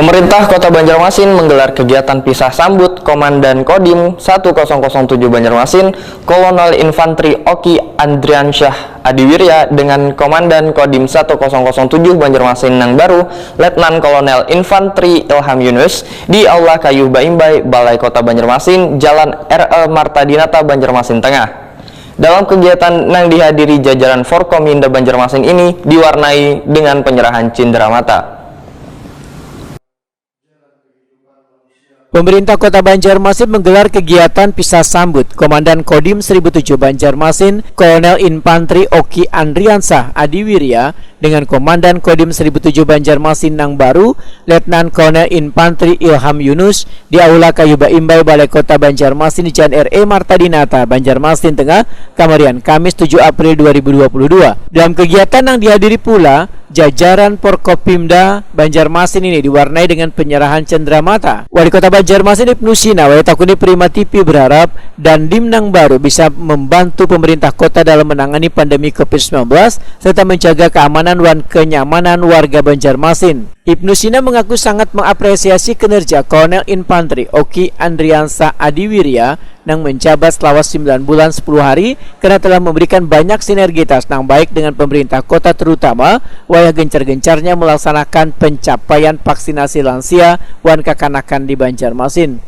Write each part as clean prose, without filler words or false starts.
Pemerintah Kota Banjarmasin menggelar kegiatan pisah sambut Komandan Kodim 1007 Banjarmasin, Kolonel Infantri Oki Andriansyah Adiwirya dengan Komandan Kodim 1007 Banjarmasin yang baru, Letnan Kolonel Infantri Ilham Yunus di Aula Kayu Baimbai, Balai Kota Banjarmasin, Jalan R.E. Martadinata, Banjarmasin Tengah. Dalam kegiatan yang dihadiri jajaran Forkominda Banjarmasin ini diwarnai dengan penyerahan cindera mata. Pemerintah Kota Banjarmasin menggelar kegiatan pisah sambut Komandan Kodim 1007 Banjarmasin, Kolonel Infantri Oki Andriansyah Adiwirya dengan Komandan Kodim 1007 Banjarmasin yang baru, Letnan Kolonel Infantri Ilham Yunus di Aula Kayu Baimbai, Balai Kota Banjarmasin di Jalan R.E. Martadinata, Banjarmasin Tengah, Kamarian, Kamis 7 April 2022. Dalam kegiatan yang dihadiri pula jajaran Forkopimda Banjarmasin ini diwarnai dengan penyerahan cenderamata. Wali Kota Banjarmasin Ibnu Sina Wayatakuni Prima TV berharap Dandim nang baru bisa membantu pemerintah kota dalam menangani pandemi COVID-19 serta menjaga keamanan dan kenyamanan warga Banjarmasin. Ibnu Sina mengaku sangat mengapresiasi kinerja Kolonel Infantri Oki Andriansyah Adiwirya yang menjabat selama 9 bulan 10 hari karena telah memberikan banyak sinergitas yang baik dengan pemerintah kota, terutama wayah gencar-gencarnya melaksanakan pencapaian vaksinasi lansia wan kekanakan di Banjarmasin.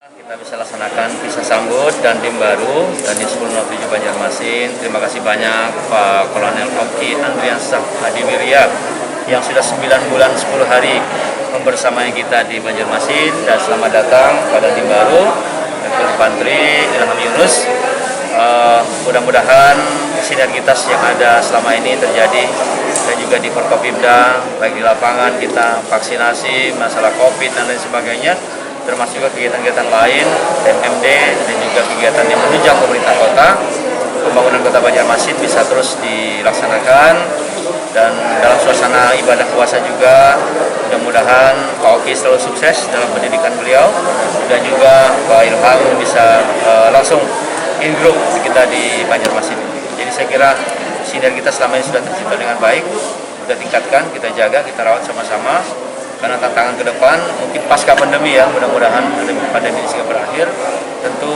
Kita bisa laksanakan pisah sambut dan tim baru dan di 1007 Banjarmasin. Terima kasih banyak Pak Kolonel Oki Andriansyah Adiwirya yang sudah 9 bulan 10 hari membersamai kita di Banjarmasin, dan selamat datang pada tim baru Infantri Ilham Yunus. Mudah-mudahan sinergitas yang ada selama ini terjadi dan juga di Forkopimda, baik di lapangan kita vaksinasi, masalah COVID dan lain sebagainya, termasuk juga kegiatan-kegiatan lain, MMD dan juga kegiatan yang menunjang pemerintah kota, pembangunan Kota Banjarmasin bisa terus dilaksanakan. Dan dalam suasana ibadah puasa juga, mudah-mudahan Pak Oki selalu sukses dalam pendidikan beliau, dan juga Pak Ilham bisa langsung in group kita di Banjarmasin. Jadi saya kira sinergitas selama ini sudah tercipta dengan baik, kita tingkatkan, kita jaga, kita rawat sama-sama. Karena tantangan ke depan mungkin pasca pandemi ya, mudah-mudahan pandemi ini segera berakhir. Tentu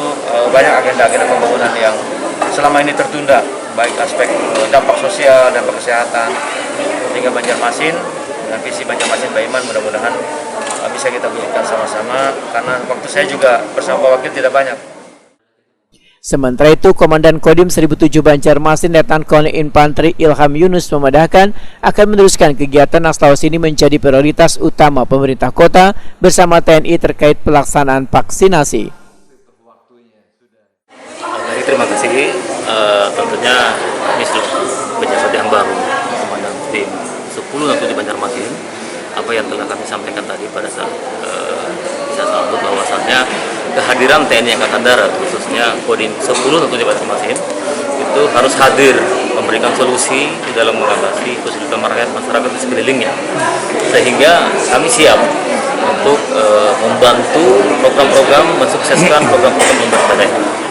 banyak agenda-agenda pembangunan yang selama ini tertunda, baik aspek dampak sosial, dampak kesehatan, sehingga Banjarmasin dan visi Banjarmasin Baiman mudah-mudahan bisa kita wujudkan sama-sama, karena waktu saya juga bersama Pak Wakil tidak banyak. Sementara itu, Komandan Kodim 1007 Banjarmasin Letnan Kolonel Infantri Ilham Yunus memandahkan akan meneruskan kegiatan Naslaus ini menjadi prioritas utama pemerintah kota bersama TNI terkait pelaksanaan vaksinasi. Terima kasih, tentunya kami selaku pejabat yang baru, Komandan Tim 1007 Banjarmasin, apa yang telah kami sampaikan tadi pada saat bisa sambut bahwasannya kehadiran TNI Angkatan Darat, khususnya Kodim 1007 Banjarmasin, itu harus hadir memberikan solusi di dalam mengatasi kesulitan rakyat masyarakat di sekelilingnya, sehingga kami siap untuk membantu program-program mensukseskan program-program pemerintah daerah.